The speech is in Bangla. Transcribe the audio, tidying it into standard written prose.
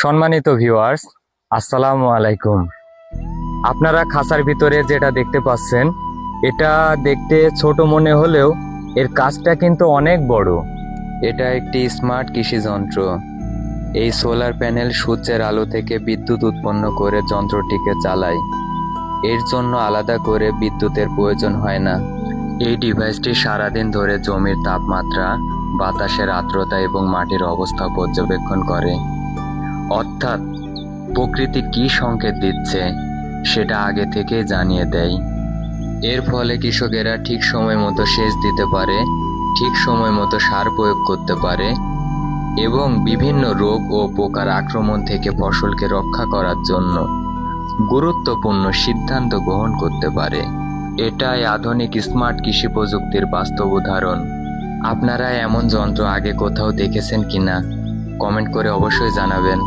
সম্মানিত ভিউয়ার্স, আসসালামু আলাইকুম। আপনারা খাঁচার ভিতরে যেটা দেখতে পাচ্ছেন, এটা দেখতে ছোট মনে হলেও এর কাজটা কিন্তু অনেক বড়। এটা একটি স্মার্ট কৃষি যন্ত্র। এই সোলার প্যানেল সূর্যের আলো থেকে বিদ্যুৎ উৎপন্ন করে যন্ত্রটিকে চালায়। এর জন্য আলাদা করে বিদ্যুতের প্রয়োজন হয় না। এই ডিভাইসটি সারাদিন ধরে জমির তাপমাত্রা, বাতাসের আর্দ্রতা এবং মাটির অবস্থা পর্যবেক্ষণ করে। অর্থাৎ প্রকৃতি কি সংকেত দিচ্ছে সেটা আগে থেকে জানিয়ে দেয়। এর ফলে কৃষকেরা ঠিক সময় মতো সেচ দিতে পারে, ঠিক সময় মতো সার প্রয়োগ করতে পারে এবং বিভিন্ন রোগ ও পোকার আক্রমণ থেকে ফসলকে রক্ষা করার জন্য গুরুত্বপূর্ণ সিদ্ধান্ত গ্রহণ করতে পারে। এটাই আধুনিক স্মার্ট কৃষি প্রযুক্তির বাস্তব উদাহরণ। আপনারা এমন যন্ত্র আগে কোথাও দেখেছেন কিনা কমেন্ট করে অবশ্যই জানাবেন।